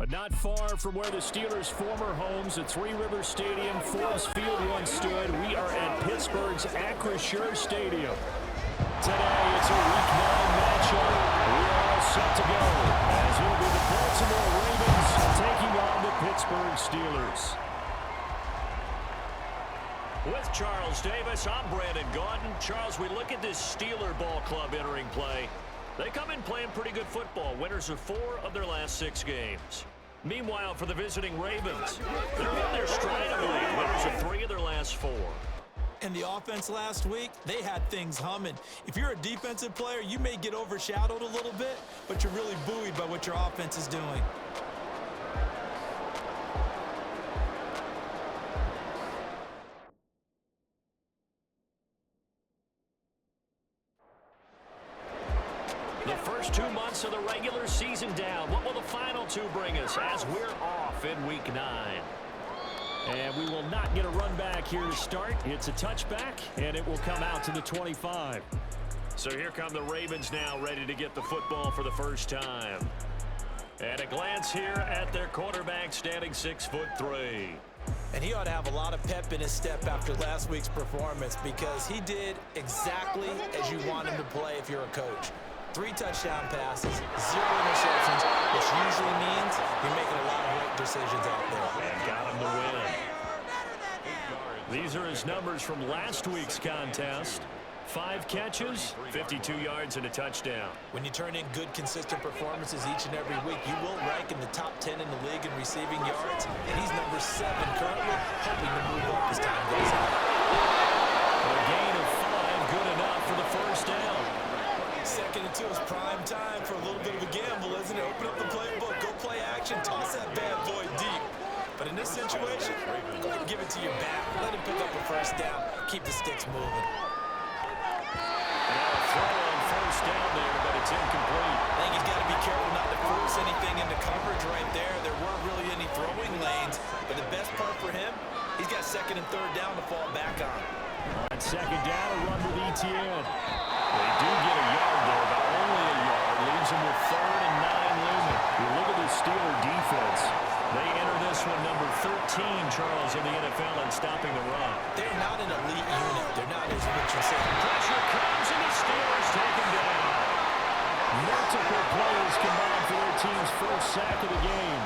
But not far from where the Steelers' former homes at Three Rivers Stadium, Forbes Field once stood, we are at Pittsburgh's Acrisure Stadium. Today, it's a Week 9 matchup. We're all set to go, as it'll be the Baltimore Ravens taking on the Pittsburgh Steelers. With Charles Davis, I'm Brandon Gaudin. Charles, we look at this Steeler ball club entering play. They come in playing pretty good football, winners of 4 of their last 6 games. Meanwhile, for the visiting Ravens, they're in their stride of late, winners of 3 of their last 4. And the offense last week, they had things humming. If you're a defensive player, you may get overshadowed a little bit, but you're really buoyed by what your offense is doing. The first 2 months of the regular season down. What will the final 2 bring us as we're off in Week 9? And we will not get a run back here to start. It's a touchback, and it will come out to the 25. So here come the Ravens now, ready to get the football for the first time. And a glance here at their quarterback, standing 6'3". And he ought to have a lot of pep in his step after last week's performance, because he did exactly as you want him to play if you're a coach. 3 touchdown passes, 0 interceptions, which usually means you're making a lot of right decisions out there. And got him to win. These are his numbers from last week's contest. 5 catches, 52 yards, and a touchdown. When you turn in good, consistent performances each and every week, you will rank in the top 10 in the league in receiving yards, and he's number 7 currently, hoping to move up as time goes on. A gain of 5, good enough for the first down. 2nd and 2 is prime time for a little bit of a gamble, isn't it? Open up the playbook, go play action, toss that bad boy deep. But in this situation, go ahead and give it to your back. Let him pick up a first down. Keep the sticks moving. Now a throw on first down there, but it's incomplete. I think he's got to be careful not to force anything into coverage right there. There weren't really any throwing lanes. But the best part for him, he's got 2nd and 3rd down to fall back on. On 2nd down, a run with ETN. They do get a yard there, but only a yard. Leaves them with 3rd and 9 looming. You look at the Steeler defense. They enter this one number 13, Charles, in the NFL in stopping the run. They're not an elite unit. They're not as what you say. Pressure comes, and the Steelers take him down. Multiple players combined for their team's first sack of the game.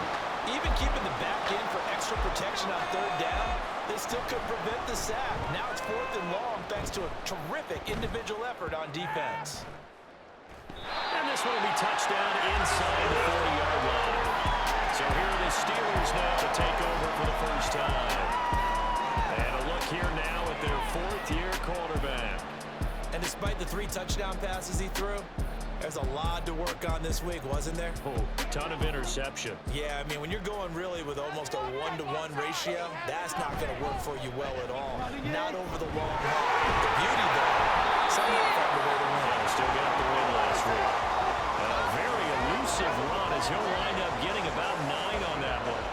Even keeping the back end for extra protection on 3rd down, they still could prevent the sack. Now it's 4th and long thanks to a terrific individual effort on defense. And this one will be touchdown inside the 40-yard line. So here are the Steelers now to take over for the first time. And a look here now at their 4th-year quarterback. And despite the 3 touchdown passes he threw, there's a lot to work on this week, wasn't there? Oh, ton of interception. Yeah, I mean, when you're going really with almost a 1-to-1 ratio, that's not going to work for you well at all. Not over the long haul. The beauty, though, somehow found a way to win. Yeah, still got the win last week. And a very elusive run as he'll wind up getting about 9 on that one.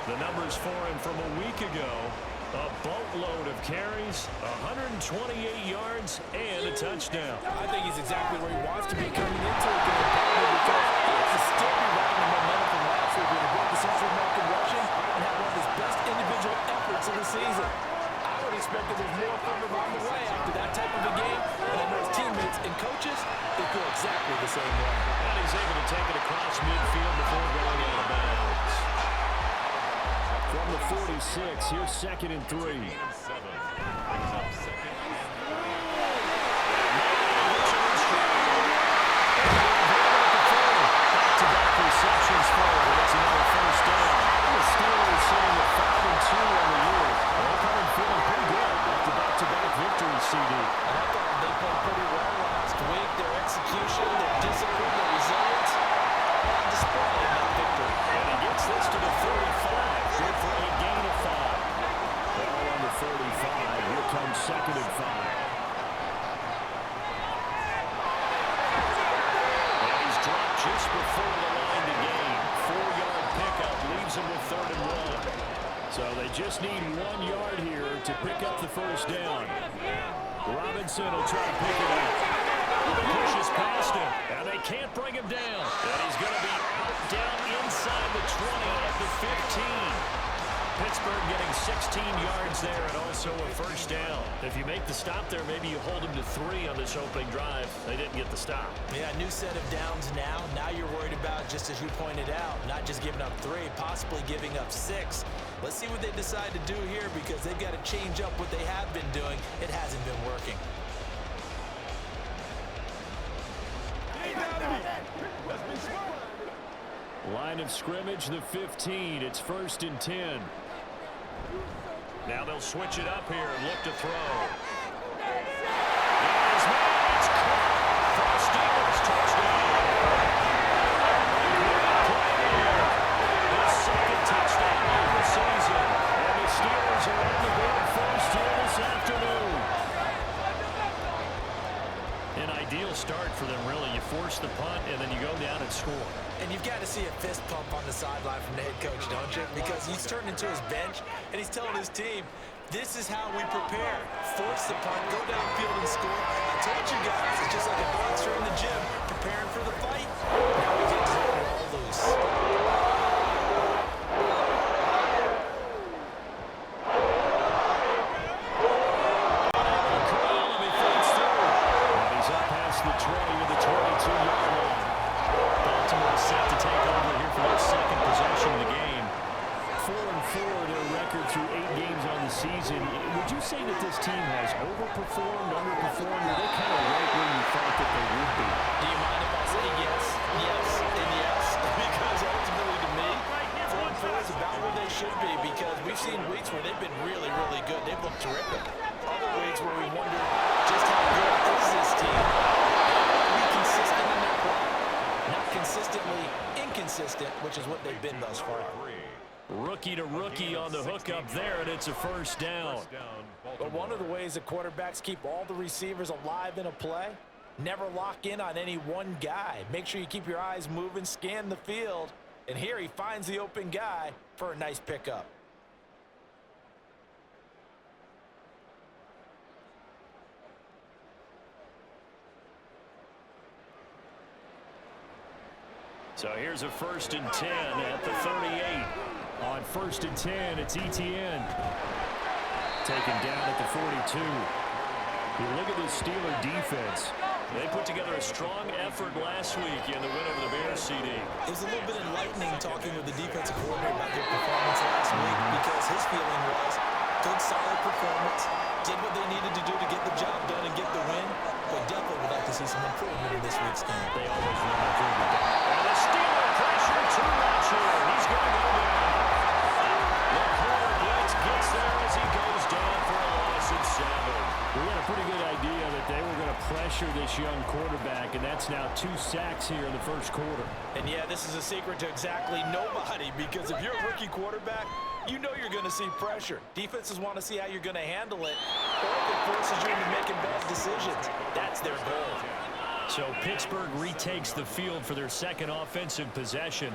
The numbers for him from a week ago. A boatload of carries, 128 yards, and a touchdown. I think he's exactly where he wants to be coming into a game, because he has to still be riding the momentum from last week when he broke the century mark in rushing and had one of his best individual efforts of the season. I would expect that there's more from him on the way after that type of a game, and I know his teammates and coaches, they feel exactly the same way. And he's able to take it across midfield before going out of bounds. From the 46, here's 2nd and 3. Back-to-back receptions forward. That's another first down. The Steelers sitting at 5 and 2 on the year. They're coming feeling pretty good after back-to-back victories, CD. And I thought they played pretty well last week. Their execution, their discipline, their resilience, on display in that victory. And he gets this to the 35. Good for a gain of 5. Ball on the 35. Here comes 2nd and 5. And he's dropped just before the line to gain. 4-yard pickup leaves him with 3rd and 1. So they just need 1 yard here to pick up the first down. Robinson will try to pick it up. Pushes past him, and they can't bring him down. And he's going to be out down inside. Pittsburgh getting 16 yards there and also a first down. If you make the stop there, maybe you hold them to 3 on this opening drive. They didn't get the stop. Yeah, new set of downs now. Now you're worried about, just as you pointed out, not just giving up 3, possibly giving up 6. Let's see what they decide to do here because they've got to change up what they have been doing. It hasn't been working. Line of scrimmage, the 15. It's 1st and 10. Now they'll switch it up here and look to throw. It's caught for the Steelers. Touchdown. The second touchdown of the season. And the Steelers are on the board first here this afternoon. An ideal start for them, really. You force the punt, and then you go down and score. And you've got to see a fist pump on the sideline from the head coach, don't you? Because he's turned into his bench, and he's telling his team, this is how we prepare. Force the punt, go downfield and score. I told you guys, it's just like a boxer in the gym, preparing for the fight. Now we get to roll loose. He's up past the 20 with the 22-yard line. Baltimore set to take over here for their second possession of the game. 4-4 their record through 8 games on the season. Would you say that this team has overperformed, underperformed? Were they kind of right where you thought that they would be? Do you mind if I say yes, yes, and yes? Because ultimately to me, 4-4 is about where they should be because we've seen weeks where they've been really, really good. They've looked terrific. Other weeks where we wonder just how good is this team? Are we consistent in their play? Not consistently inconsistent, which is what they've been thus far. Rookie to rookie on the hook up there, and it's a first down. But one of the ways that quarterbacks keep all the receivers alive in a play, never lock in on any one guy. Make sure you keep your eyes moving, scan the field, and here he finds the open guy for a nice pickup. So here's a 1st and 10 at the 38. On 1st and 10, it's Etienne. Taken down at the 42. You look at this Steeler defense. They put together a strong effort last week in the win over the Bears, CD. It was a little bit enlightening talking with the defensive coordinator about their performance last week because his feeling was good, solid performance, did what they needed to do to get the job done and get the win, but definitely would like to see some improvement in this week's game. They always want improvement. And the Steeler pressure too much here. He's going to go down. The corner blitz gets there as he goes down for a loss at 7. We had a pretty good idea that they were going to pressure this young quarterback, and that's now 2 sacks here in the first quarter. And yeah, this is a secret to exactly nobody because if you're a rookie quarterback, you know you're going to see pressure. Defenses want to see how you're going to handle it, or if it forces you into making bad decisions. That's their goal. So Pittsburgh retakes the field for their second offensive possession.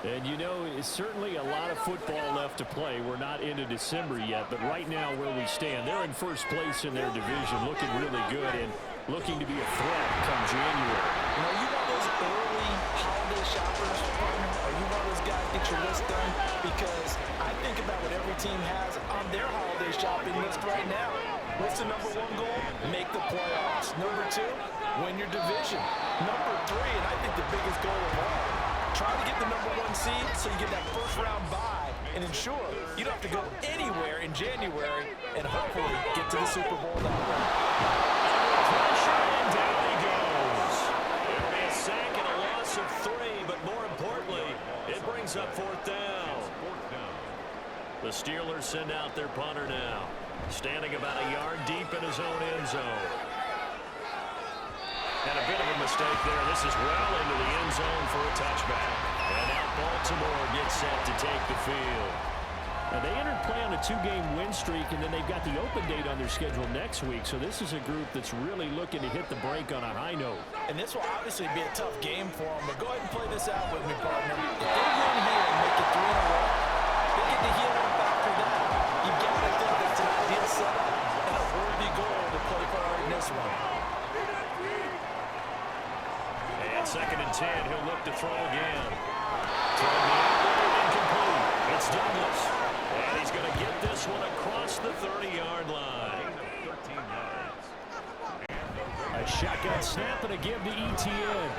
And you know, it's certainly a lot of football left to play. We're not into December yet, but right now where we stand, they're in first place in their division, looking really good and looking to be a threat come January. You know, you one of those early holiday shoppers, partner? Are you one of those guys get your list done? Because I think about what every team has on their holiday shopping list right now. What's the number 1 goal? Make the playoffs. Number 2, win your division. Number 3, and I think the biggest goal of all, try to get the number 1 seed so you get that first-round bye and ensure you don't have to go anywhere in January and hopefully get to the Super Bowl that way. Pressure, and down he goes. It'll be a sack and a loss of 3, but more importantly, it brings up 4th down. The Steelers send out their punter now, standing about a yard deep in his own end zone. And a bit of a mistake there. This is well into the end zone for a touchback. And now Baltimore gets set to take the field. Now they entered play on a 2-game win streak, and then they've got the open date on their schedule next week. So this is a group that's really looking to hit the break on a high note. And this will obviously be a tough game for them, but go ahead and play this out with me, partner. If they win here and make it 3 in a row, they get to heal up after that. You've got to think that's an ideal setup and a worthy goal to play for in this one. And 2nd and 10, he'll look to throw again. Throw the incomplete. It's Douglas. And he's going to get this one across the 30-yard line. 13 yards. A shotgun snap and a give to Etienne.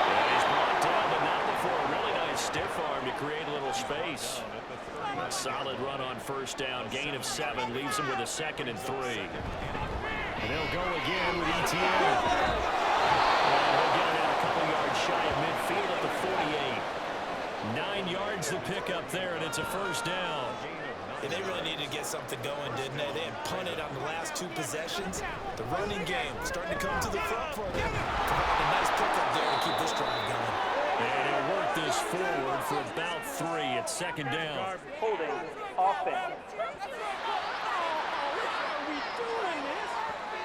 And he's brought down, but not before a really nice stiff arm to create a little space. A solid run on first down. Gain of 7 leaves him with a 2nd and 3. And they'll go again with Etienne. And he'll get it a couple yards shy of midfield at the 48. 9 yards to pick up there, and it's a first down. And they really needed to get something going, didn't they? They had punted on the last 2 possessions. The running game starting to come to the front for them. Providing a nice pickup there to keep this drive going. And he'll work this forward for about 3 at 2nd down. Holding offense.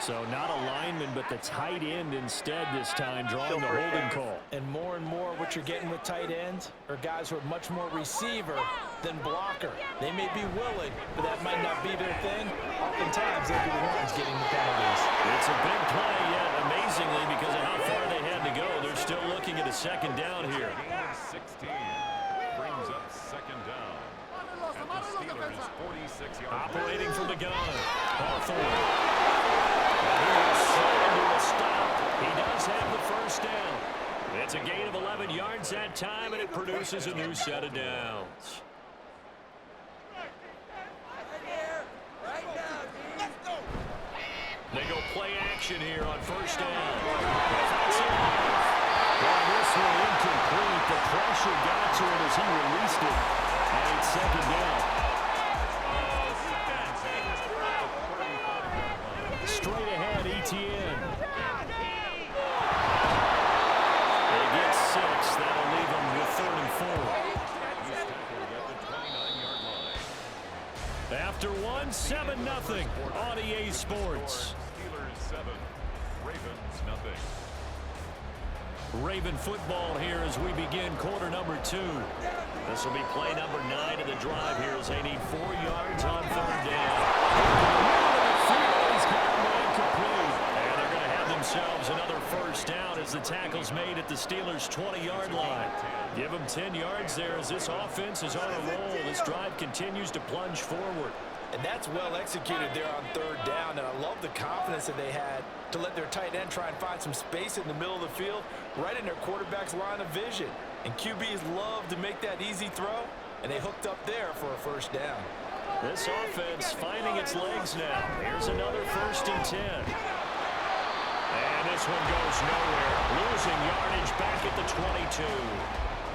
So not a lineman, but the tight end instead this time, drawing the holding call. And more what you're getting with tight ends are guys who are much more receiver than blocker. They may be willing, but that might not be their thing. Oftentimes, they'll be the ones getting the penalties. It's a big play, yet amazingly, because of how far they had to go, they're still looking at a 2nd down here. Gain of 16 brings up 2nd down. At the Steelers' 46-yard line. Operating from the gun. Hawthorne. He will slow to a stop. He does have the first down. It's a gain of 11 yards that time, and it produces a new set of downs. They go play action here on first down. Well, this one incomplete. The pressure got to him as he released it. And it's 2nd down. Straight ahead, Etienne. They get 6. That'll leave them with 3rd and 4. After 1, 7-0 on EA Sports. Steelers 7, Ravens nothing. Raven football here as we begin quarter number 2. This will be play number 9 of the drive here as they need 4 yards on 3rd down. And they're going to have themselves another first down as the tackle's made at the Steelers' 20-yard line. Give them 10 yards there as this offense is on a roll. This drive continues to plunge forward. And that's well executed there on 3rd down. And I love the confidence that they had to let their tight end try and find some space in the middle of the field, right in their quarterback's line of vision. And QBs love to make that easy throw, and they hooked up there for a first down. This offense finding its legs now. Here's another 1st and 10. And this one goes nowhere. Losing yardage back at the 22.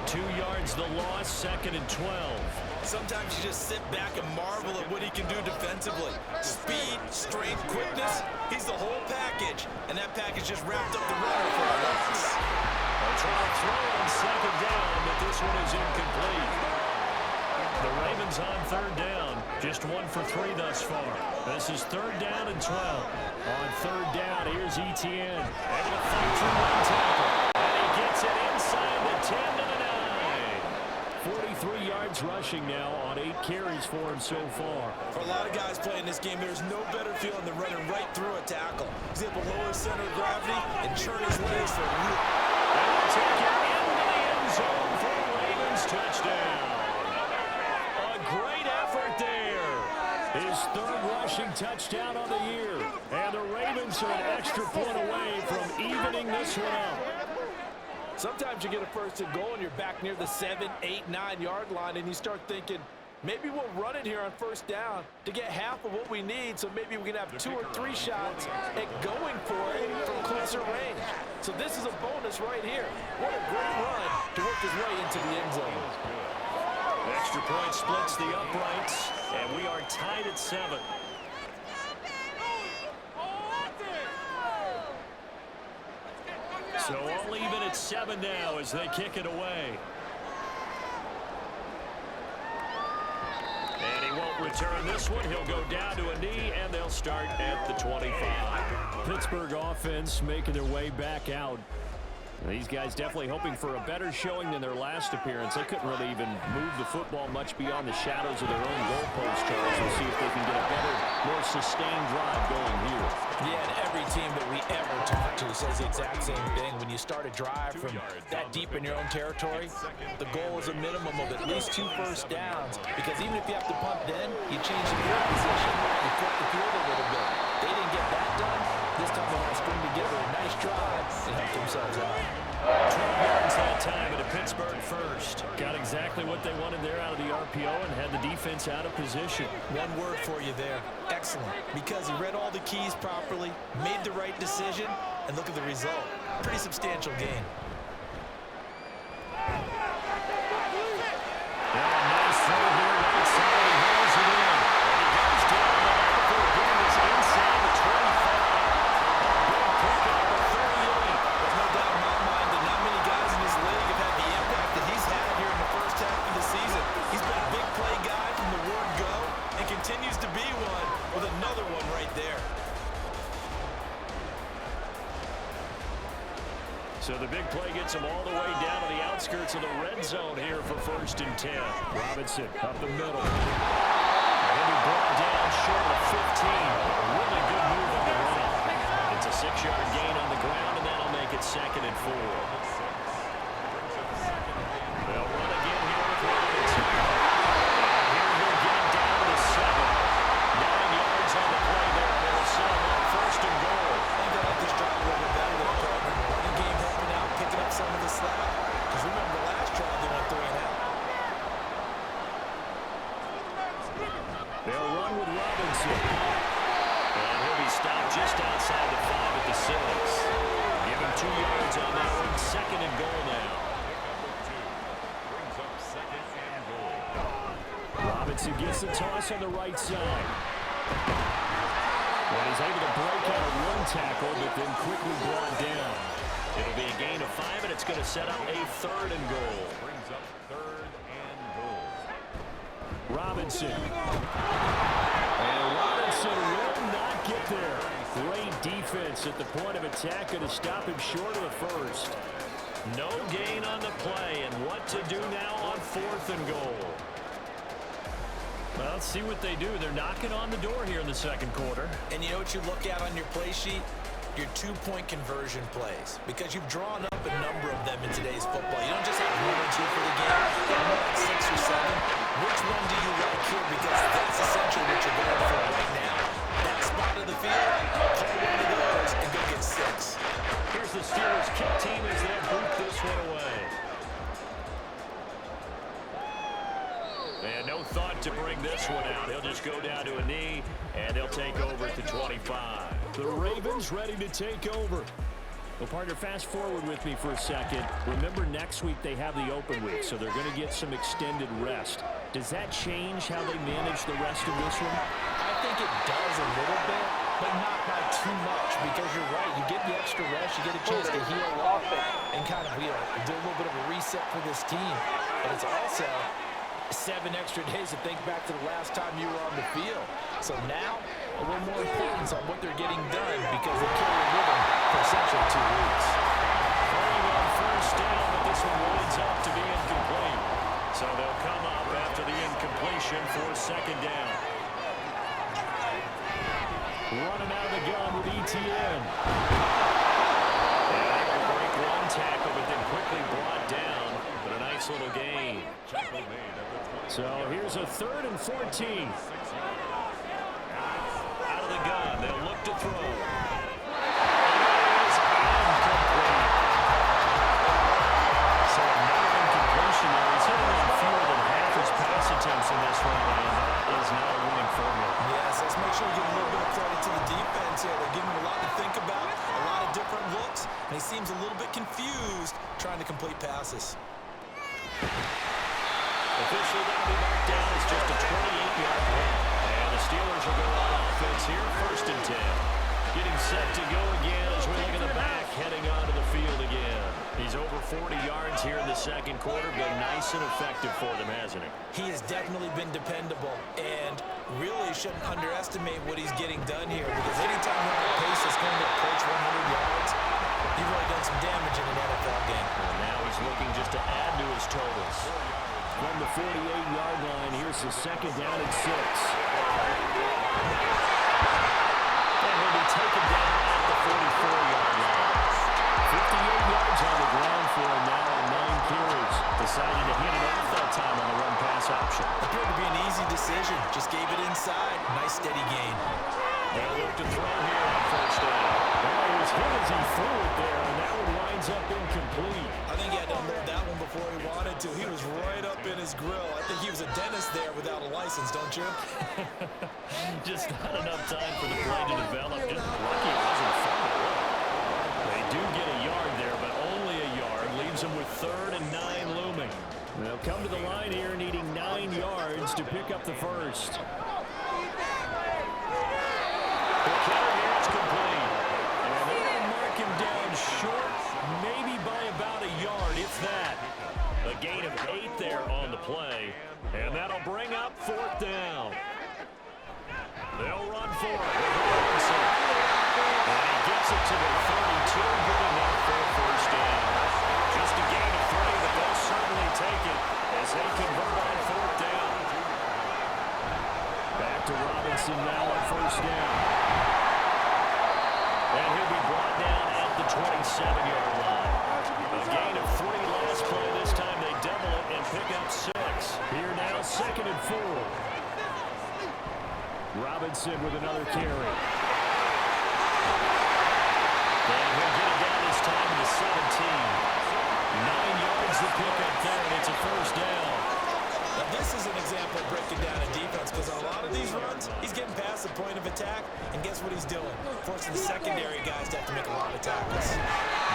2 yards the loss, 2nd and 12. Sometimes you just sit back and marvel at what he can do defensively. Speed, strength, quickness, he's the whole package. And that package just wrapped up the runner for a loss. They'll try to throw on 2nd down, but this one is incomplete. The Ravens on 3rd down. Just 1 for 3 thus far. This is 3rd down and 12. On 3rd down, here's Etienne. Able to fight through one tackle. And he gets it inside the 10 to the 9. 43 yards rushing now on 8 carries for him so far. For a lot of guys playing this game, there's no better feeling than running right through a tackle. He's able to lower his center of gravity and churn his legs for a loop. And they'll take it into the end zone for a Ravens touchdown. Great effort there. His 3rd rushing touchdown on the year. And the Ravens are an extra point away from evening this one up. Sometimes you get a 1st and goal and you're back near the 7, 8, 9 yard line and you start thinking, maybe we'll run it here on 1st down to get half of what we need, so maybe we can have 2 or 3 shots at going for it from closer range. So this is a bonus right here. What a great run to work his way into the end zone. Extra point splits the uprights, and we are tied at 7. So all even at 7 now as they kick it away. And he won't return this one. He'll go down to a knee, and they'll start at the 25. Pittsburgh offense making their way back out. These guys definitely hoping for a better showing than their last appearance. They couldn't really even move the football much beyond the shadows of their own goalpost, Charles. We'll see if they can get a better, more sustained drive going here. Yeah, and every team that we ever talk to says the exact same thing. When you start a drive from that deep in your own territory, the goal is a minimum of at least 2 first downs, because even if you have to punt then, you change the field position, you flip the field a little bit. They didn't get that done. This time they want to string together a nice drive and help themselves out. 12 yards that time at a Pittsburgh first. Got exactly what they wanted there out of the RPO and had the defense out of position. One word for you there, excellent, because he read all the keys properly, made the right decision, and look at the result. Pretty substantial gain. Nice throw here, right side, he hauls it in. And he goes down the backfield, getting us inside the 25. Big pickup of 38. There's no doubt in my mind that not many guys in this league have had the impact that he's had here in the first half of the season. He's been a big play guy from the word go and continues to be one with another one right there. So the big play gets him all the way down to the outskirts of the red zone here for 1st and 10. Robinson up the middle. He'll be brought down short of 15. Really good move on the run. It's a 6-yard gain on the ground, and that'll make it 2nd and 4. They'll run again here with Robinson. And here he'll get it down to 7. 9 yards on the play there. They'll set him up 1st and goal. I think I like this drive a little bit better than the running game helping out, picking up some of the slack. Because remember the last drive they went 3 and out. They'll run with Robinson. And he'll be stopped just outside the 5 at the 6. Give him 2 yards on that one. 2nd and goal now. Robinson gets the toss on the right side. Well, he's able to break out of one tackle, but then quickly brought down. It'll be a gain of 5, and it's going to set up a 3rd and goal. Robinson. And Robinson will not get there. Great defense at the point of attack, going to stop him short of the 1st. No gain on the play, and what to do now on 4th and goal. Well, let's see what they do. They're knocking on the door here in the 2nd quarter. And you know what you look at on your play sheet? Your 2-point conversion plays. Because you've drawn up a number of them in today's football. You don't just have 1 or 2 for the game. You have more like 6 or 7. Which one do you like here? Because that's essentially what you're going for right now. That spot of the field, call one of those and go get 6. Here's the Steelers kick team as they boot this one away. They had no thought to bring this one out. He'll just go down to a knee, and they'll take over at the 25. The Ravens ready to take over. Well, partner, fast forward with me for a second. Remember, next week they have the open week, so they're going to get some extended rest. Does that change how they manage the rest of this one? I think it does a little bit, but not by too much, because you're right. You get the extra rest, you get a chance to heal up and kind of do a little bit of a reset for this team. But it's also 7 extra days to think back to the last time you were on the field. So now, a little more importance on what they're getting done, because they carry with them for essentially 2 weeks. Throwing on 1st down, but this one winds up to be incomplete. So they'll come up after the incompletion for 2nd down. Running out of the gun with ETN. And able to break 1 tackle, but then quickly brought down. But a nice little gain. So here's a 3rd and 14. Out of the gun, they'll look to throw. It is incomplete. So another incompletion there. He's hitting on fewer than half his pass attempts in this one, and that is not a winning formula. Yes, let's make sure we give a little bit of credit to the defense here. They're giving him a lot to think about, a lot of different looks, and he seems a little bit confused trying to complete passes. Officially going to be marked down as just a 28-yard run. And the Steelers will go on offense here, 1st and 10. Getting set to go again as we look at the back, heading onto the field again. He's over 40 yards here in the 2nd quarter, been nice and effective for them, hasn't he? He has definitely been dependable, and really shouldn't underestimate what he's getting done here, because anytime you have a pace that's going to approach 100 yards, you've really done some damage in an NFL game. And now he's looking just to add to his totals. From the 48-yard line, here's the 2nd down and 6. And he'll be taken down at the 44-yard line. inside. Nice steady gain. They'll look to throw here on first down. Well, he was hit as he threw it there, and that one winds up incomplete. I think he had to unload that one before he wanted to. He was right up in his grill. I think he was a dentist there without a license, don't you? Just not enough time for the play to develop. Just lucky it wasn't far away. They do get a yard there, but only a yard. Leaves them with 3rd and 9 looming. They'll come to the line here needing 9 yards to pick up the first. The counter here is complete. And they're going to mark him down short, maybe by about a yard, if that. A gain of 8 there on the play, and that'll bring up 4th down. They'll run for it. And he gets it to the 32, good enough for a first down. Just a gain of 3, but they'll certainly take it as they convert on 4th down. Back to Robinson now on first down. And he'll be brought down at the 27-yard line. A gain of 3 last play. This time they double it and pick up 6. Here now, 2nd and 4. Robinson with another carry. And he'll get it down this time to the 17. 9 yards to pick up there, and it's a first down. Now, this is an example of breaking down a defense because on a lot of these runs, he's getting past the point of attack, and guess what he's doing? Forcing the secondary guys to have to make a lot of tackles.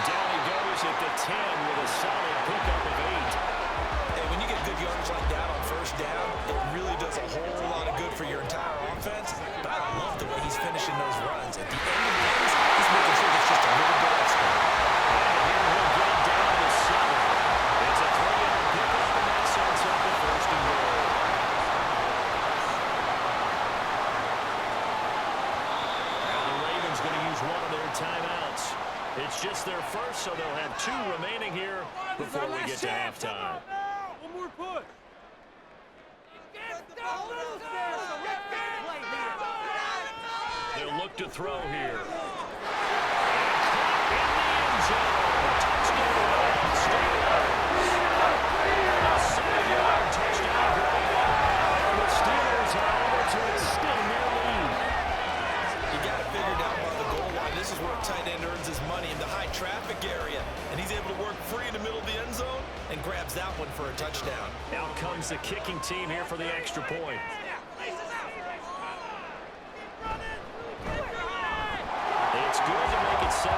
Down he goes at the 10 with a solid pickup of 8. Hey, when you get good yardage like that on first down, it really does a whole lot of good for your entire offense. But I love the way he's finishing those runs. At the end of the games, he's making sure there's just a little bit extra. And here he'll get down to 7. It's a 3-yard pickup, and that sets up the 1st and goal. Now the Ravens going to use one of their timeouts. It's just their first, so they'll have 2 remaining here before we get to halftime. One more push. They'll look to throw here. And caught in the end zone. Touchdown, Steelers. A 7-yard touchdown grab. And the Steelers are able to extend their lead. You got to figure down by the goal line. This is where a tight end earns his money in the high traffic area. And he's able to work free in the middle of the end zone and grabs that one for a touchdown. Out comes the kicking team here for the extra point. It's good to make it 17-7.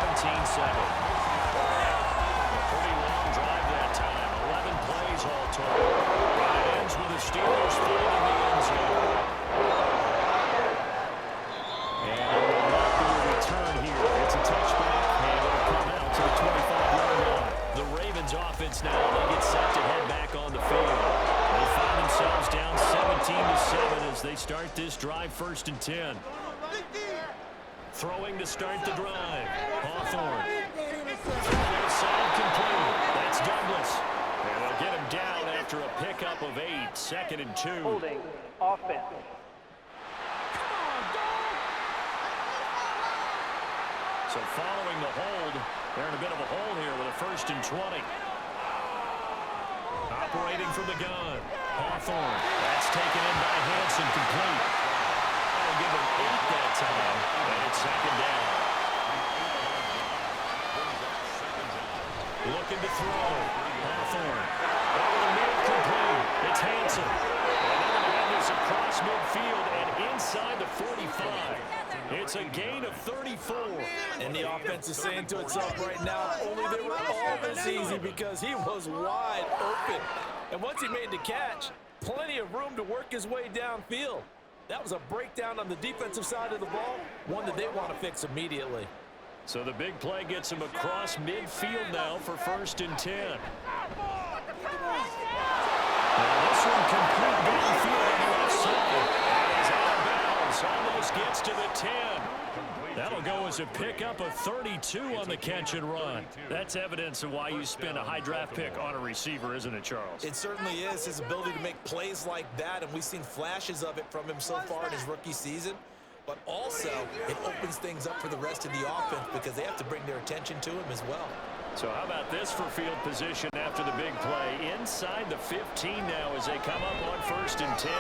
A pretty long drive that time. 11 plays all total. And it ends with the Steelers finding the end zone. And it will not be a return here. It's a touchback, and it'll come out to the 25-yard line. The Ravens offense now, they get set to head back on the field. They find themselves down 17-7 as they start this drive 1st and 10. Throwing to start the drive. Hawthorne. Throwing side complete. That's Douglas. And they'll get him down after a pickup of 8. 2nd and 2. Holding offense. So following the hold, they're in a bit of a hole here with a 1st and 20. Operating from the gun. Hawthorne. That's taken in by Hanson, complete. They'll give him 8 that time, and it's 2nd down. Looking to throw. Hawthorne. Over the middle, complete. It's Hanson. And they're going to have this across midfield and inside the 45. It's a gain of 34. And the offense is saying to itself right now, only they were all this easy because he was wide open. And once he made the catch, plenty of room to work his way downfield. That was a breakdown on the defensive side of the ball, one that they want to fix immediately. So the big play gets him across midfield now for 1st and 10. Now this one complete downfield on the left side. And he's out of bounds. Almost gets to the 10. That'll go as a pickup of 32 on the catch and run. That's evidence of why you spend a high draft pick on a receiver, isn't it, Charles? It certainly is, his ability to make plays like that, and we've seen flashes of it from him so far in his rookie season. But also, it opens things up for the rest of the offense because they have to bring their attention to him as well. So how about this for field position after the big play? Inside the 15 now as they come up on 1st and 10.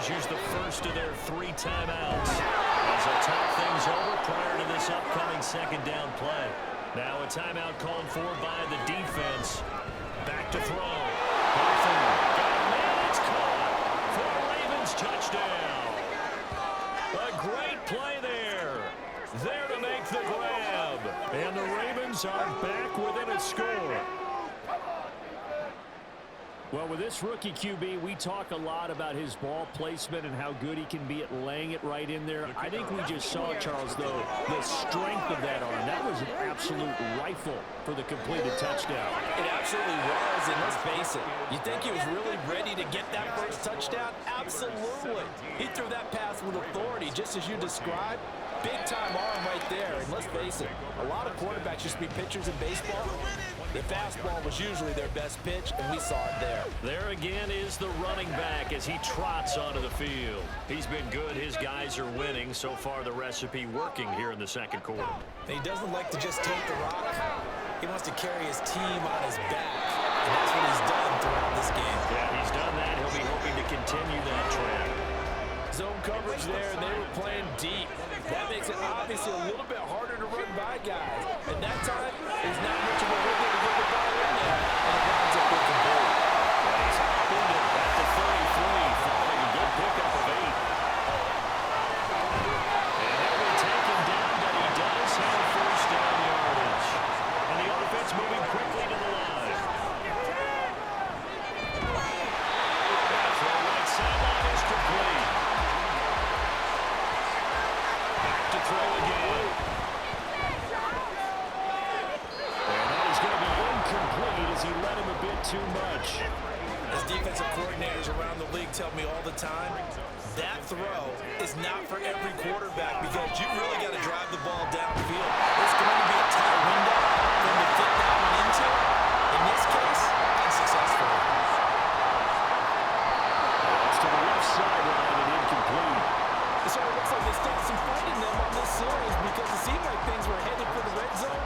Steelers use the first of their 3 timeouts as they talk things over prior to this upcoming second down play. Now a timeout called for by the defense. Back to throw. And it's caught for a Ravens touchdown. A great play there. There to make the grab. And the Ravens are back within a score. Well, with this rookie QB, we talk a lot about his ball placement and how good he can be at laying it right in there. I think we just saw, Charles, though, the strength of that arm. That was an absolute rifle for the completed touchdown. It absolutely was, and let's face it, you think he was really ready to get that first touchdown? Absolutely. He threw that pass with authority, just as you described. Big-time arm right there, and let's face it, a lot of quarterbacks used to be pitchers in baseball. The fastball was usually their best pitch, and we saw it there. There again is the running back as he trots onto the field. He's been good. His guys are winning. So far, the recipe working here in the second quarter. And he doesn't like to just take the rock. He wants to carry his team on his back, and that's what he's done throughout this game. Yeah, he's done that. He'll be hoping to continue that trend. Zone coverage there, and they were playing deep. That makes it obviously a little bit harder to run by guys. And that time, there's not much of a wiggle to get the ball in there, and it winds up being complete. And he's hoping to back to 33, following a good pickup of 8. And he'll be taken down, but he does have first down yardage. And the offense moving quickly to the line. That throw right sideline is complete. To throw again. And that is going to be incomplete as he led him a bit too much. As defensive coordinators around the league tell me all the time, that throw is not for every quarterback because you really got to drive the ball downfield. It's going to be a tight window for him to fit that one into. In this case, unsuccessful. That's to the left sideline and incomplete. So it looks like they started some fight in them on this series because it seemed like things were headed for the red zone.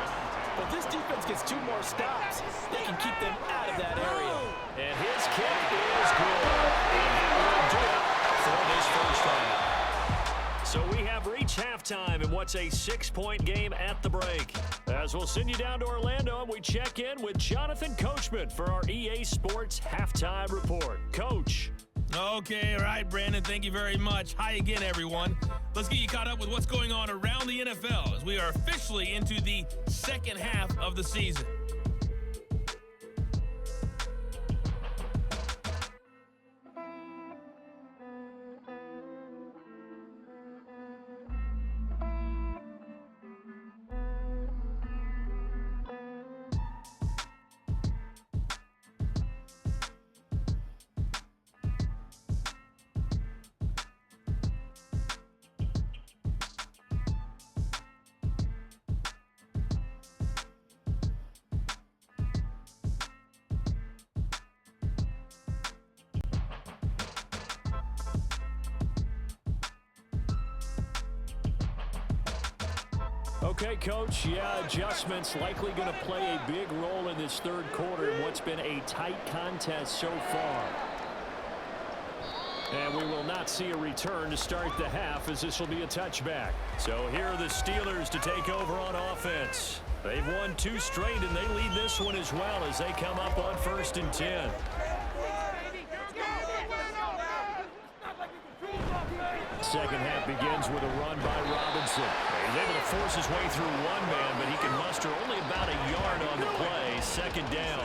But this defense gets 2 more stops. They can keep them out of that area. And his kick is good. And that will do it for this first half. So we have reached halftime in what's a 6-point game at the break. As we'll send you down to Orlando, and we check in with Jonathan Coachman for our EA Sports Halftime Report. Coach. Okay, all right, Brandon, thank you very much. Hi again, everyone. Let's get you caught up with what's going on around the NFL as we are officially into the second half of the season. Okay, Coach, adjustments likely going to play a big role in this third quarter in what's been a tight contest so far. And we will not see a return to start the half as this will be a touchback. So here are the Steelers to take over on offense. They've won 2 straight, and they lead this one as well as they come up on 1st and 10. Second half begins with a run by Robinson. He's able to force his way through 1 man, but he can muster only about a yard on the play. 2nd down.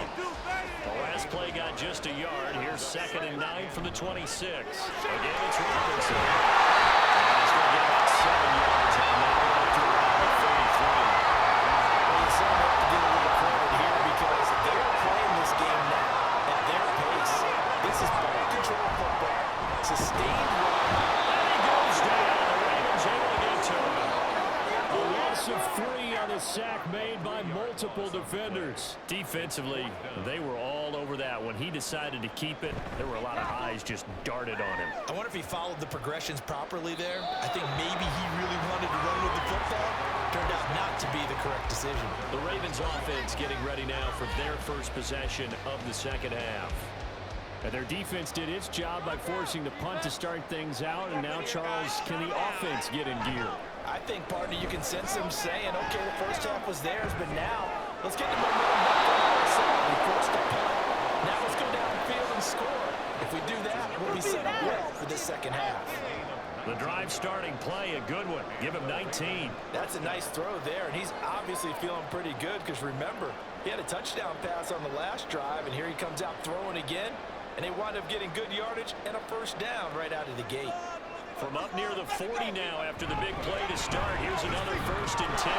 The last play got just a yard. Here's 2nd and 9 from the 26. Again, it's Robinson. And he's going to get about 7 yards on that after around the 33. Well, you saw them get a little credit here because they're playing this game now at their pace. This is ball control football. Sustained run. Of 3 on a sack made by multiple defenders. Defensively, they were all over that. When he decided to keep it, there were a lot of eyes just darted on him. I wonder if he followed the progressions properly there. I think maybe he really wanted to run with the football. Turned out not to be the correct decision. The Ravens offense getting ready now for their first possession of the second half. And their defense did its job by forcing the punt to start things out. And now, Charles, can the offense get in gear? I think, partner, you can sense them saying, okay, the first half was theirs, but now let's get the momentum back on our side. We forced the punt. Now let's go downfield and score. If we do that, we'll be set up well for this second half. The drive starting play, a good one. Give him 19. That's a nice throw there, and he's obviously feeling pretty good because, remember, he had a touchdown pass on the last drive, and here he comes out throwing again, and they wind up getting good yardage and a first down right out of the gate. From up near the 40 now after the big play to start. Here's another 1st and 10.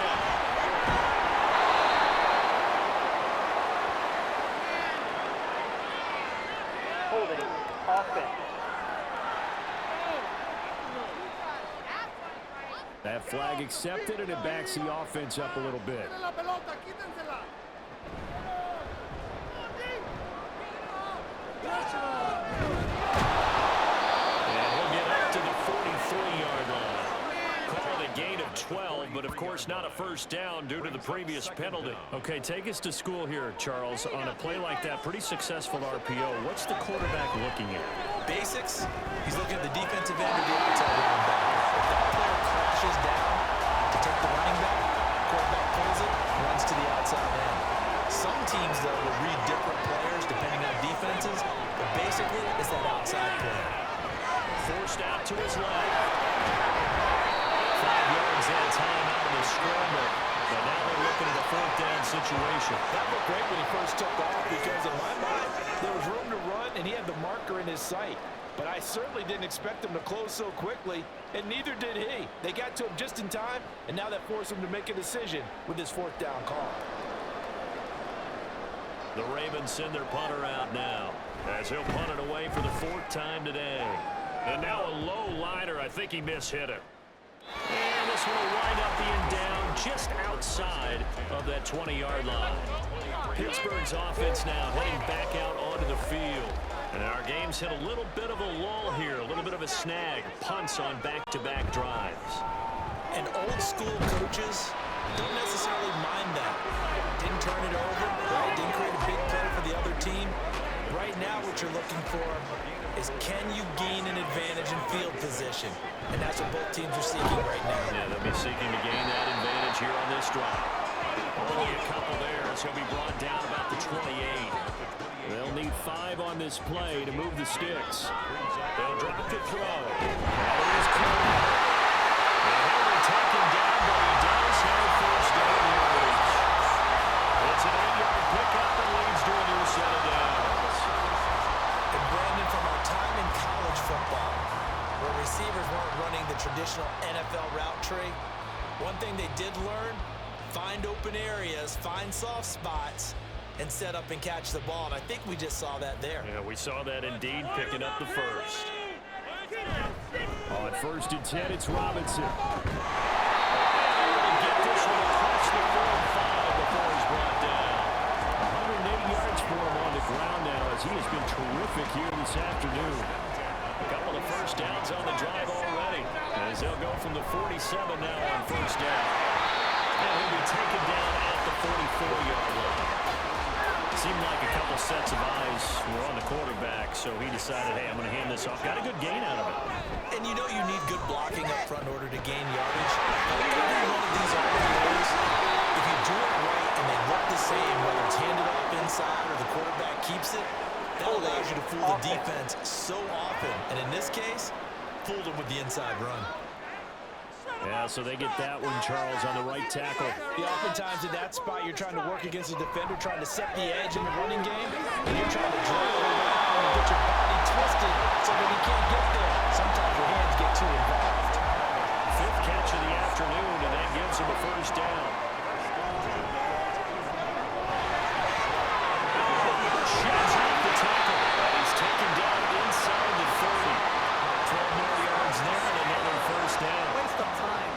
Holding. Offense. That flag accepted, and it backs the offense up a little bit. And he'll get up to the 43-yard line. Call it a gain of 12, but of course not a first down due to the previous penalty. Okay, take us to school here, Charles. On a play like that, pretty successful RPO. What's the quarterback looking at? Basics, he's looking at the defensive end of the outside running back. If that player crashes down to take the running back, quarterback pulls it, runs to the outside end. Some teams, though, will read different players depending on defenses, but basically it's that outside play. Forced out to his left. 5 yards that time out of the scramble. But now they're looking at a 4th down situation. That looked great when he first took off because, in my mind, there was room to run and he had the marker in his sight. But I certainly didn't expect him to close so quickly, and neither did he. They got to him just in time, and now that forced him to make a decision with his 4th down call. The Ravens send their punter out now as he'll punt it away for the 4th time today. And now a low liner. I think he mishit it. And this one will wind up being down just outside of that 20-yard line. Pittsburgh's offense now heading back out onto the field. And our game's hit a little bit of a lull here, a little bit of a snag. Punts on back-to-back drives. And old-school coaches don't necessarily mind that. Didn't turn it over, right? Didn't create a big play for the other team. Right now what you're looking for is, can you gain an advantage in field position? And that's what both teams are seeking right now. Yeah, they'll be seeking to gain that advantage here on this drive. Only a couple there as he'll be brought down about the 28. They'll need 5 on this play to move the sticks. They'll drop to throw. That is clear. And he'll be taken down, but he does have first down yardage. It's an 8-yard pickup and leads to a new set of downs. And Brandon, from our time in college football, where receivers weren't running the traditional NFL route tree, one thing they did learn, find open areas, find soft spots, and set up and catch the ball. And I think we just saw that there. Yeah, we saw that indeed, picking up the first. On 1st and 10, it's Robinson. Get this one across the 4 and 5 before he's brought down. 180 yards for him on the ground now, as he has been terrific here this afternoon. A couple of first downs on the drive already, as they'll go from the 47 now on first down. And he'll be taken down at the 44-yard line. Seemed like a couple sets of eyes were on the quarterback, so he decided, hey, I'm going to hand this off. Got a good gain out of it. And you know you need good blocking up front in order to gain yardage. Every one of these RPOs, if you do it right and they look the same, whether it's handed off inside or the quarterback keeps it, that allows you to fool the defense so often. And in this case, fooled them with the inside run. Yeah, so they get that one, Charles, on the right tackle. Yeah, oftentimes in that spot, you're trying to work against a defender, trying to set the edge in the running game, and you're trying to drag it around and get your body twisted so that he can't get there. Sometimes your hands get too involved. 5th catch of the afternoon, and that gives him a first down. Sheds off the tackle, and he's taken down inside the 30. 12 more yards there, and another first down. Waste of time.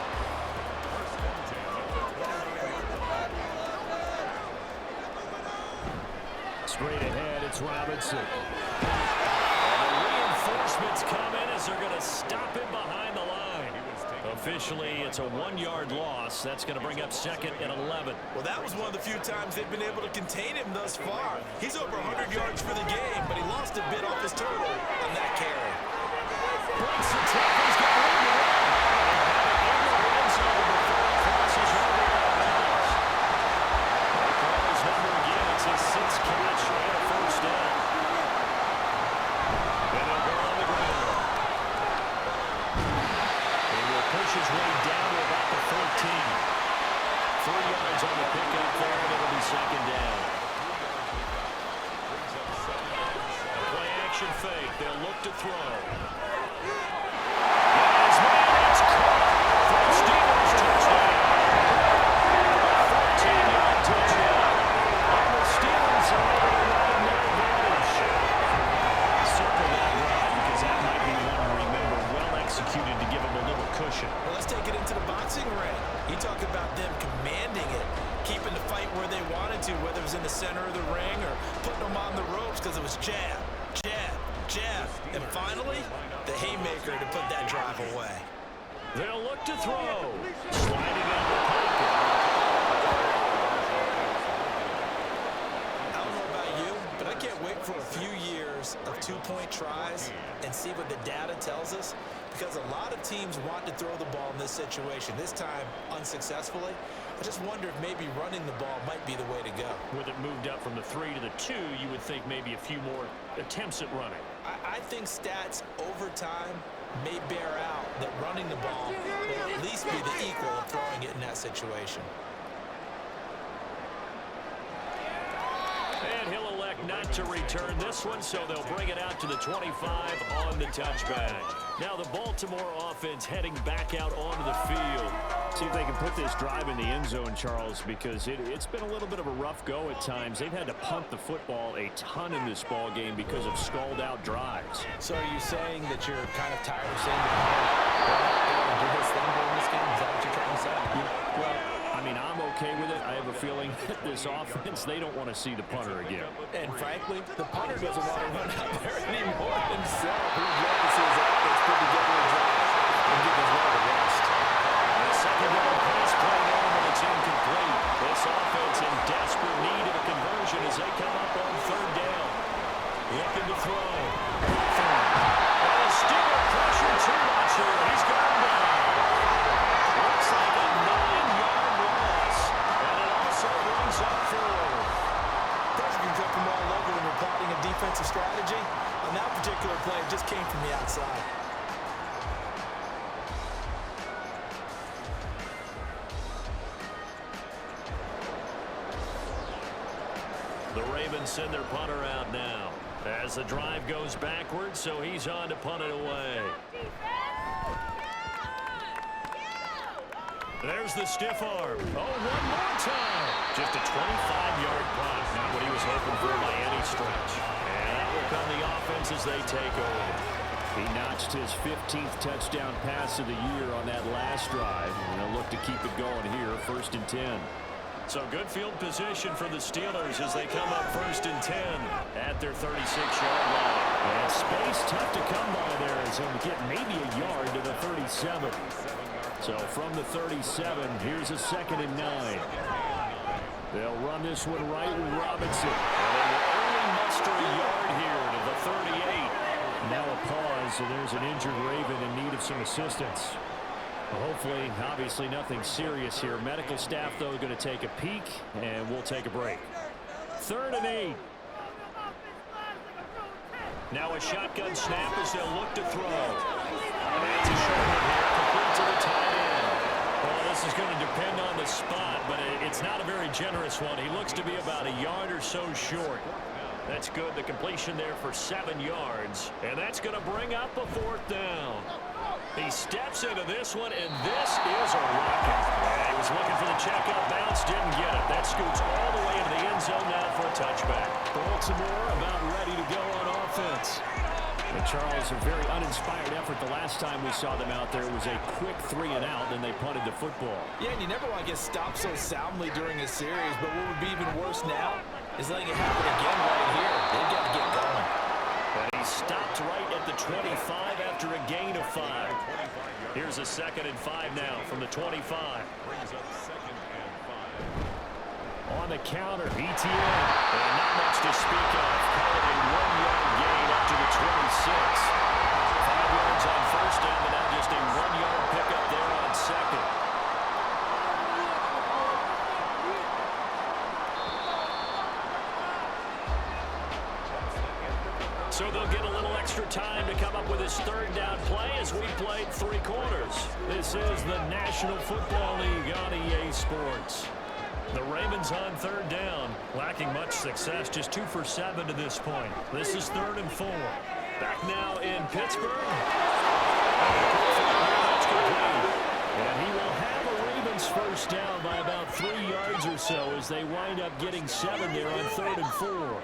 Straight ahead, it's Robinson. And the reinforcements come in as they're going to stop him behind the line. A officially, it's a 1-yard loss. That's going to bring up 2nd and 11. Well, that was one of the few times they've been able to contain him thus far. He's over 100 yards for the game, but he lost a bit off his total on that carry. Breaks the tackle. He's got room to run. In the red zone before it crosses over the bounds. His number again. It's his 6th catch and a first down. And he'll go on the ground. He will push his way down to about the 14. 3 yards on the pickup there, and it'll be 2nd down. Play action fake. They'll look to throw. His man is caught for the Steelers touchdown. 14-yard touchdown. And the Steelers are on their advantage. Circle that run because that might be one to remember. Well executed to give him a little cushion. Well, let's take it into the boxing ring. You talk about them commanding it, keeping the fight where they wanted to, whether it was in the center of the ring or putting them on the ropes because it was jab, jab, jab. And finally, the haymaker to put that drive away. They'll look to throw. Sliding out the pocket. I don't know about you, but I can't wait for a few years of two-point tries and see what the data tells us, because a lot of teams want to throw the ball in this situation, this time unsuccessfully. I just wonder if maybe running the ball might be the way to go. With it moved up from the 3 to the 2, you would think maybe a few more attempts at running. I think stats over time may bear out that running the ball will at least be the equal of throwing it in that situation. And he'll elect not to return this one, so they'll bring it out to the 25 on the touchback. Now the Baltimore offense heading back out onto the field. See if they can put this drive in the end zone, Charles, because it's been a little bit of a rough go at times. They've had to punt the football a ton in this ball game because of stalled-out drives. So are you saying that you're kind of tired of seeing the punter do his thing during this game? Is that what you're trying to say? Yeah. Well, I mean, I'm okay with it. I have a feeling that this offense, they don't want to see the punter again. And frankly, the punter doesn't want to run out there anymore himself. He'd love to see his offense put together a drive and give his well a rest. Second down pass play there, but it's incomplete. This offense in desperate need of a conversion as they come up on 3rd down. Looking to throw. Steeler pressure too much here. He's gone down. Looks like a 9-yard loss. And it also brings up 4. Pressure can come from all over when you're plotting a defensive strategy. On that particular play, it just came from the outside. The Ravens send their punter out now as the drive goes backwards, so he's on to punt it away. There's the stiff arm. Oh, one more time. Just a 25-yard punt. Not what he was hoping for by any stretch. And that will come the offense as they take over. He notched his 15th touchdown pass of the year on that last drive. And they'll look to keep it going here, 1st and 10. So good field position for the Steelers as they come up 1st and 10 at their 36-yard line. And space tough to come by there as he'll get maybe a yard to the 37. So from the 37, here's a 2nd and 9. They'll run this one right with Robinson. And they will only muster a yard here to the 38. Now a pause, and there's an injured Raven in need of some assistance. Hopefully, obviously nothing serious here. Medical staff, though, going to take a peek, and we'll take a break. 3rd and 8. Now a shotgun snap as they'll look to throw. And it's a short one here, complete to the tight end. Well, this is going to depend on the spot, but it's not a very generous one. He looks to be about a yard or so short. That's good. The completion there for 7 yards. And that's going to bring up a 4th down. He steps into this one, and this is a rocket. Yeah, he was looking for the checkout bounce, didn't get it. That scoots all the way into the end zone now for a touchback. Baltimore about ready to go on offense. And Charles, a very uninspired effort the last time we saw them out there was a quick 3 and out, then they punted the football. Yeah, and you never want to get stopped so soundly during a series, but what would be even worse now is letting it happen again right here. They've got to get going. And he stopped right at the 25 after a gain of 5. Here's a 2nd and 5 now from the 25. Brings up 2nd and 5. On the counter, ETN. And not much to speak of. Call it a 1-yard gain up to the 26. 5 yards on first down, but now just a 1-yard pickup there on 2nd. So they'll get a little extra time to come up with his 3rd down play as we played 3 quarters. This is the National Football League on EA Sports. The Ravens on 3rd down, lacking much success, just 2 for 7 to this point. This is 3rd and 4. Back now in Pittsburgh. And he will have a Ravens first down by about 3 yards or so as they wind up getting 7 there on 3rd and 4.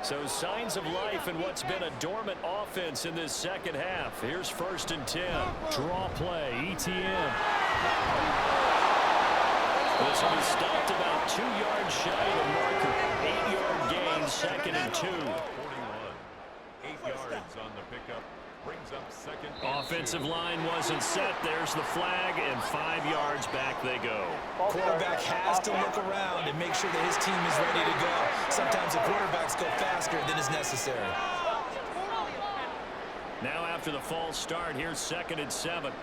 So signs of life in what's been a dormant offense in this second half. Here's 1st and 10. Draw play, ETN. This will be stopped about 2 yards shy of the marker. 8-yard gain, 2nd and 2. 41. 8 yards on the pickup. Brings up 2nd and 2. Offensive line wasn't set. There's the flag, and 5 yards back they go. Quarterback has to look around and make sure that his team is ready to go. Sometimes the quarterbacks go faster than is necessary. Now after the false start, here's 2nd and 7.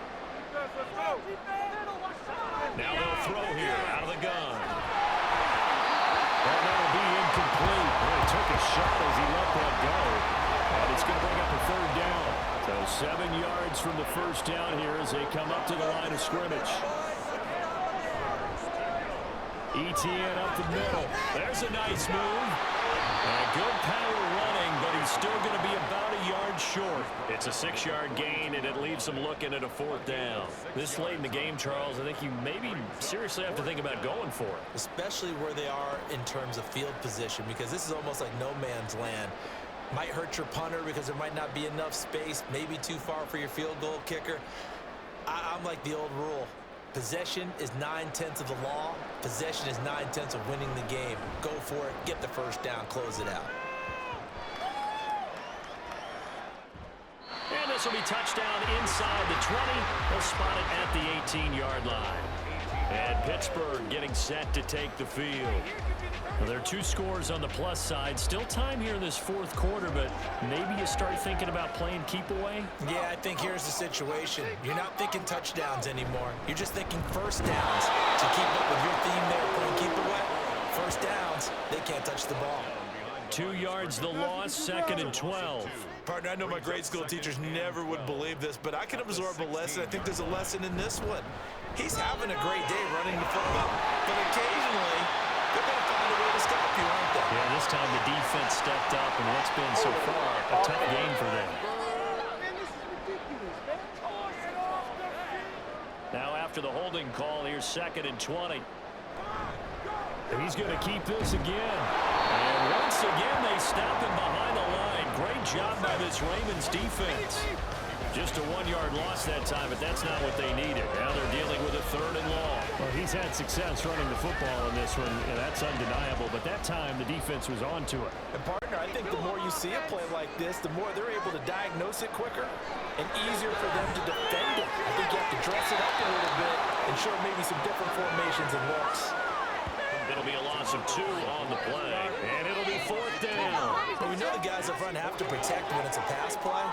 Now they'll throw here out of the gun. And that'll be incomplete. Well, he took a shot as he let that go. And it's going to bring up a 3rd down. So 7 yards from the first down here as they come up to the line of scrimmage. ETN up the middle. There's a nice move. And good power running, but he's still going to be about a yard short. It's a 6-yard gain, and it leaves him looking at a 4th down. This late in the game, Charles, I think you maybe seriously have to think about going for it. Especially where they are in terms of field position, because this is almost like no man's land. Might hurt your punter because there might not be enough space, maybe too far for your field goal kicker. I'm like the old rule. Possession is 9/10 of the law. Possession is 9/10 of winning the game. Go for it, get the first down, close it out. And this will be touchdown inside the 20. They'll spot it at the 18-yard line. And Pittsburgh getting set to take the field. Well, there are 2 scores on the plus side. Still time here in this 4th quarter, but maybe you start thinking about playing keep away? Yeah, I think here's the situation. You're not thinking touchdowns anymore. You're just thinking first downs. To keep up with your theme there, playing keep away, first downs, they can't touch the ball. 2 yards the loss, 2nd and 12. Partner, I know my grade school teachers never would believe this, but I can absorb a lesson. I think there's a lesson in this one. He's having a great day running the football, but occasionally they're going to find a way to stop you, aren't they? Yeah, this time the defense stepped up, and what's been so far a tough game for them. Now after the holding call, here's 2nd and 20. He's going to keep this again. And once again, they stop him behind the line. Great job by this Ravens defense. Just a 1-yard loss that time, but that's not what they needed. Now they're dealing with a 3rd and long. Well, he's had success running the football in this one, and that's undeniable. But that time, the defense was on to it. And partner, I think the more you see a play like this, the more they're able to diagnose it quicker and easier for them to defend it. I think you have to dress it up a little bit and show maybe some different formations and looks. It'll be a loss of 2 on the play, and it'll be 4th down. Well, we know the guys up front have to protect when it's a pass play,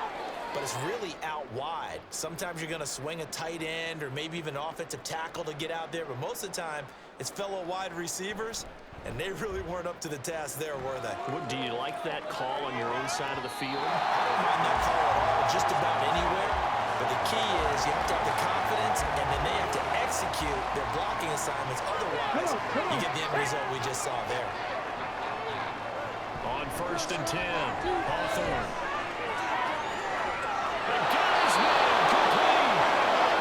but it's really out wide. Sometimes you're going to swing a tight end or maybe even an offensive tackle to get out there, but most of the time it's fellow wide receivers, and they really weren't up to the task there, were they? Do you like that call on your own side of the field? I don't mind that call at all, just about anywhere. But the key is you have to have the confidence, and then they have to execute their blocking assignments. Otherwise, you get the end result we just saw there. On 1st and 10, Hawthorne. The guy's man complete.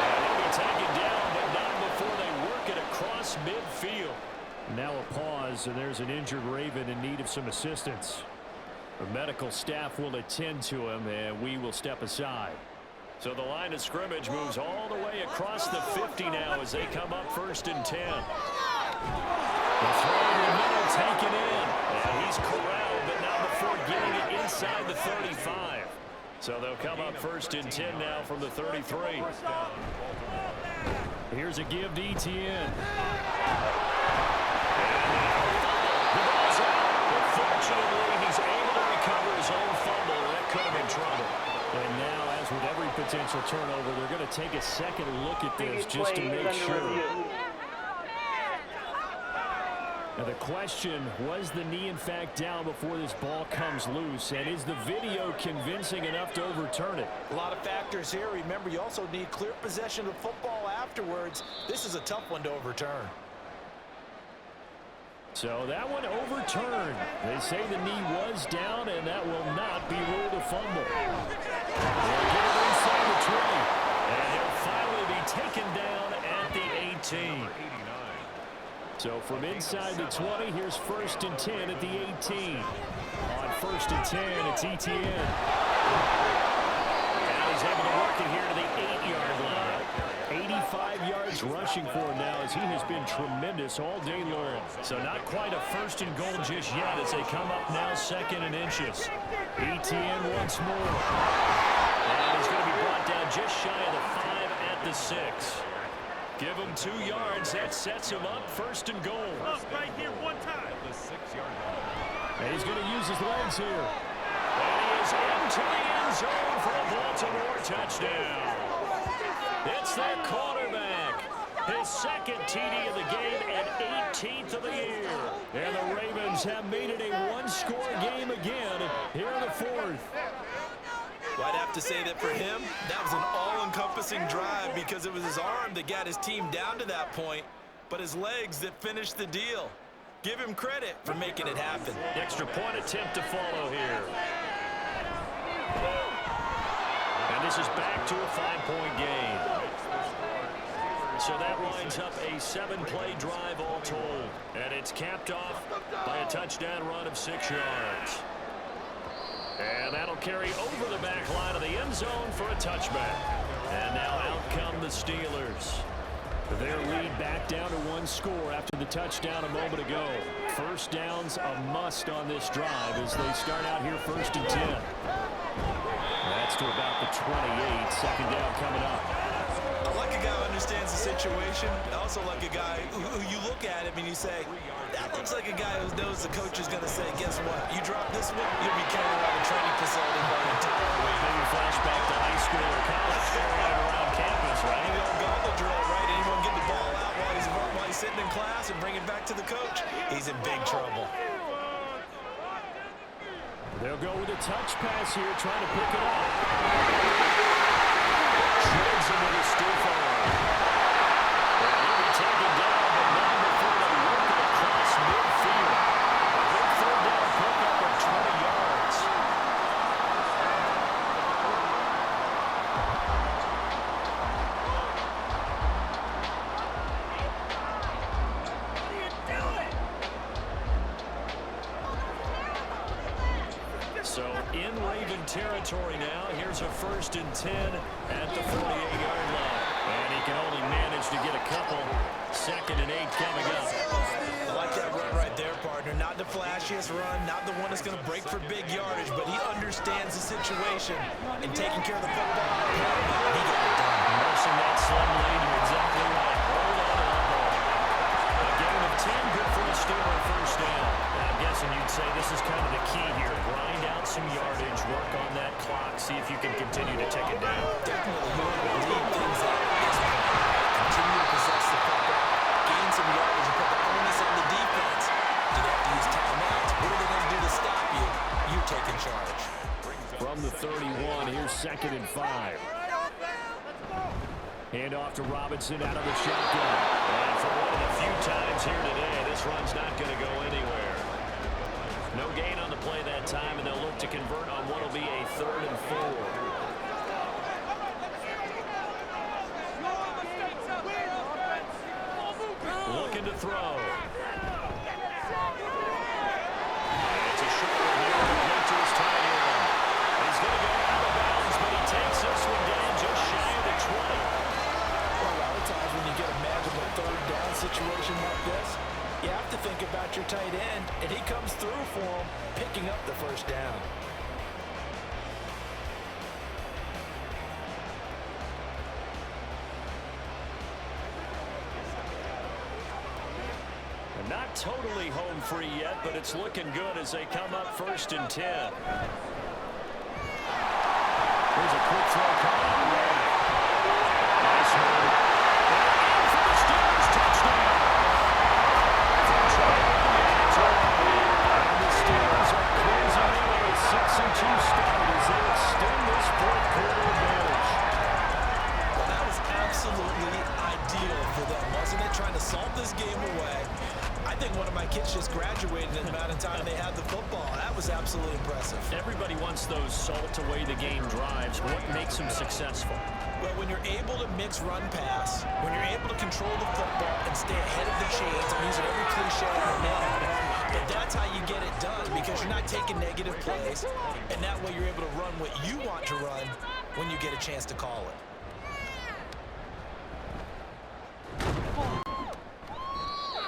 And he'll be taken down, but not before they work it across midfield. Now a pause, and there's an injured Raven in need of some assistance. The medical staff will attend to him, and we will step aside. So the line of scrimmage moves all the way across the 50 now as they come up 1st and 10. The throw in the middle taken in. And he's corralled, but not before getting it inside the 35. So they'll come up 1st and 10 now from the 33. Here's a give to Etienne. Fortunately, he's able to recover his own fumble. That could have been trouble. And now, as with every potential turnover, they're going to take a second look at this just to make sure. Now the question, was the knee in fact down before this ball comes loose? And is the video convincing enough to overturn it? A lot of factors here. Remember, you also need clear possession of football afterwards. This is a tough one to overturn. So that one overturned. They say the knee was down, and that will not be ruled a fumble. They'll get it inside the 20. And he'll finally be taken down at the 18. So from inside the 20, here's 1st and 10 at the 18. On 1st and 10, it's Etienne. Now he's able to work it here to the 8-yard line. 85 yards rushing for him now, as he has been tremendous all day long. So not quite a 1st and goal just yet as they come up now 2nd and inches. Etienne once more. And he's going to be brought down just shy of the 5 at the 6. Give him 2 yards. That sets him up 1st and goal. Right here, one time. The 6-yard line. And he's going to use his legs here. And he is into the end zone for a Baltimore touchdown. It's their quarterback. His 2nd TD of the game and 18th of the year. And the Ravens have made it a one-score game again here in the 4th. Well, I'd have to say that for him, that was an all-encompassing drive because it was his arm that got his team down to that point, but his legs that finished the deal. Give him credit for making it happen. Extra point attempt to follow here. And this is back to a 5-point game. So that winds up a 7-play drive all told. And it's capped off by a touchdown run of 6 yards. And that'll carry over the back line of the end zone for a touchback. And now out come the Steelers. Their lead back down to 1 score after the touchdown a moment ago. 1st down's a must on this drive as they start out here 1st and 10. That's to about the 28. 2nd down coming up. I like a guy who understands the situation. I also like a guy who you look at him and you say, that looks like a guy who knows the coach is going to say, guess what? You drop this one, you'll be carrying around a training facility for an entire week. Maybe flashback to high school or college, carrying around campus, right? The old gauntlet drill, right? Anyone get the ball out while he's sitting in class and bring it back to the coach? He's in big trouble. They'll go with a touch pass here, trying to pick it up. Shreds him with a stiff arm. And he'll be taken down, but not before they work it across midfield. A big 3rd down pickup of 20 yards. So in Raven territory now, here's a 1st and 10 at the 48-yard line. And he can only manage to get a couple. 2nd and 8 coming up. I like that run right there, partner. Not the flashiest run, not the one that's going to break for big yardage, but he understands the situation and taking care of the football. He got it done. Nursing that slim lead, you're exactly right. Hold on to that ball. A game of 10, good for the Steeler 1st down. I'm guessing you'd say this is kind of the key here. Grind out some yardage, work on that clock, see if you can continue to take it down. Definitely, you want to bleed things out. Continue to possess the football. Gain some yardage and put the onus on the defense. Do they have to use timeouts? What are they going to do to stop you? You take in charge. From the 31, here's 2nd and 5. Hand off to Robinson out of the shotgun. And for one of the few times here today, this run's not going to go anywhere. No gain on the play that time, and they'll look to convert on what will be a 3rd and 4. Looking to throw. It's a short one here. Right to his tight end. He's going to go out of bounds, but he takes this one down just shy of the 20. Well, a lot of times when you get a magical 3rd down situation like this, you have to think about your tight end, and he comes through for him, picking up the 1st down. Not totally home free yet, but it's looking good as they come up 1st and 10. Here's a quick throw coming out the way. Nice move. And for the Steelers, touchdown. And the Steelers are closing in on a 6-2 start as they extend this fourth quarter advantage. Well, that was absolutely ideal for them, wasn't it? Trying to salt this game away. I think one of my kids just graduated in the amount of time they had the football. That was absolutely impressive. Everybody wants those salt-away-the-game drives. What makes them successful? Well, when you're able to mix run-pass, when you're able to control the football and stay ahead of the chains, I'm using every cliche in the name, but that's how you get it done because you're not taking negative plays, and that way you're able to run what you want to run when you get a chance to call it.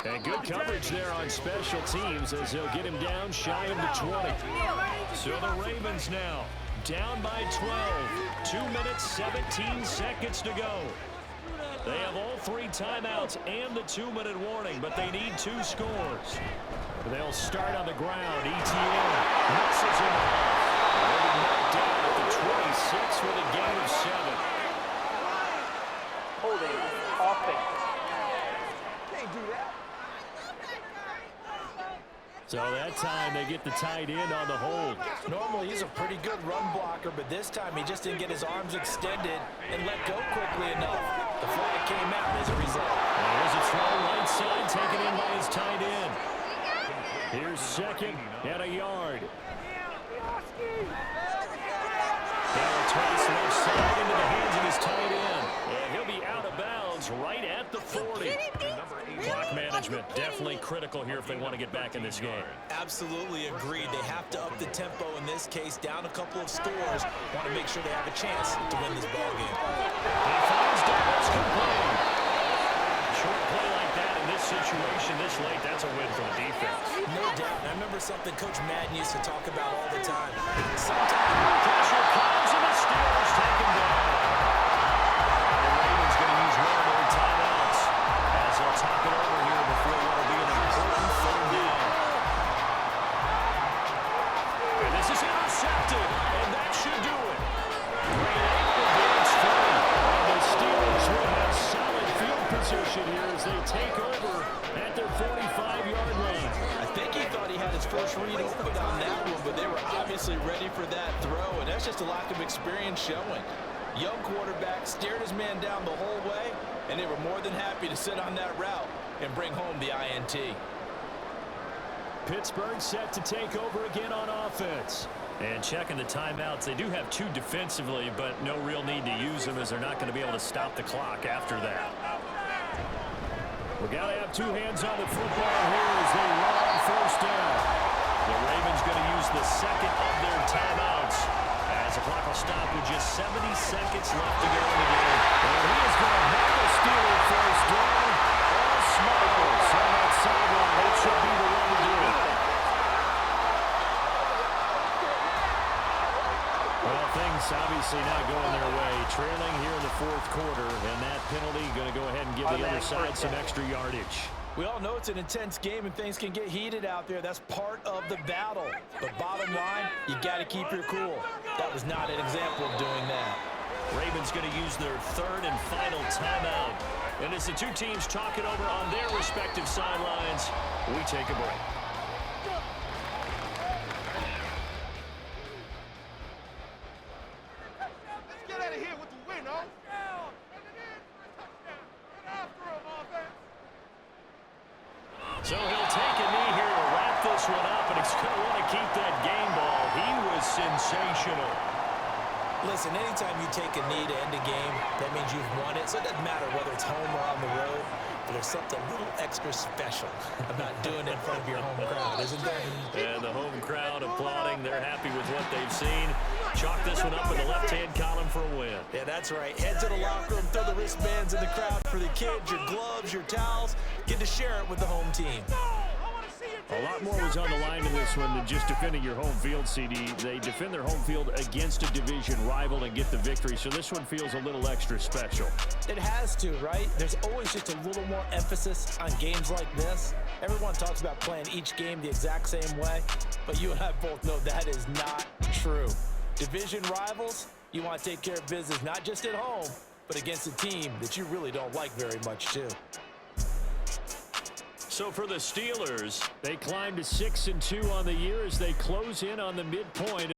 And good coverage there on special teams as they'll get him down shy of the 20. So the Ravens now down by 12. 2 minutes, 17 seconds to go. They have all 3 timeouts and the 2-minute warning, but they need 2 scores. They'll start on the ground. ETN misses him off. They'll be knocked down at the 26 with a gain of 7. Holding offense. So that time they get the tight end on the hold. Normally he's a pretty good run blocker, but this time he just didn't get his arms extended and let go quickly enough. The flag came out as a result. And here's a throw right side taken in by his tight end. Here's 2nd and a yard. Now twice left side into the hands of his tight end. And he'll be out of bounds right at the 40. Clock management definitely critical here if they want to get back in this game. Absolutely agreed. They have to up the tempo in this case, down a couple of scores. Want to make sure they have a chance to win this ball game. He finds Douglas complete. Short play like that in this situation this late, that's a win for the defense. No doubt. I remember something Coach Madden used to talk about all the time. Sometimes pressure comes and the Steelers take him down. The Ravens going to use one of their timeouts as they'll talk it over here before what will be an important 3rd down. And this is intercepted, and that should do it. Great angle gets free, and the Steelers will have solid field position here as they take over at their 45-yard line. I think he thought he had his first read open on that one, but they were obviously ready for that throw, and that's just a lack of experience showing. Young quarterback stared his man down the whole way, and they were more than happy to sit on that route and bring home the INT. Pittsburgh set to take over again on offense. And checking the timeouts, they do have 2 defensively, but no real need to use them as they're not going to be able to stop the clock after that. We got to have 2 hands on the football here as they run on 1st down. The Ravens going to use the 2nd of their timeouts as the clock will stop with just 70 seconds left to go in the game. And he is going to have a Steeler 1st down. All smiles on that sideline. That should be the one to do it. Well, things obviously not going their way. Trailing here in the 4th quarter, and that penalty going to go ahead and give the other side some extra yardage. We all know it's an intense game and things can get heated out there. That's part of the battle. But bottom line, you got to keep your cool. That was not an example of doing that. Ravens going to use their 3rd and final timeout. And as the 2 teams talk it over on their respective sidelines, we take a break. Let's get out of here with the win, oh! So he'll take a knee here to wrap this one up, and he's going to want to keep that game ball. He was sensational. Listen, anytime you take a knee to end a game, that means you've won it. So it doesn't matter whether it's home or on the road, but there's something a little extra special about doing it in front of your home crowd, isn't there? And the home crowd applauding. They're happy with what they've seen. Chalk this one up in the left-hand column for a win. Yeah, that's right. Head to the locker room, throw the wristbands in the crowd for the kids, your gloves, your towels. Get to share it with the home team. I want to see you A lot more was on the line in this one than just defending your home field, CD. They defend their home field against a division rival and get the victory, so this one feels a little extra special. It has to, right? There's always just a little more emphasis on games like this. Everyone talks about playing each game the exact same way, but you and I both know that is not true. Division rivals, you want to take care of business not just at home, but against a team that you really don't like very much, too. So for the Steelers, they climb to 6-2 on the year as they close in on the midpoint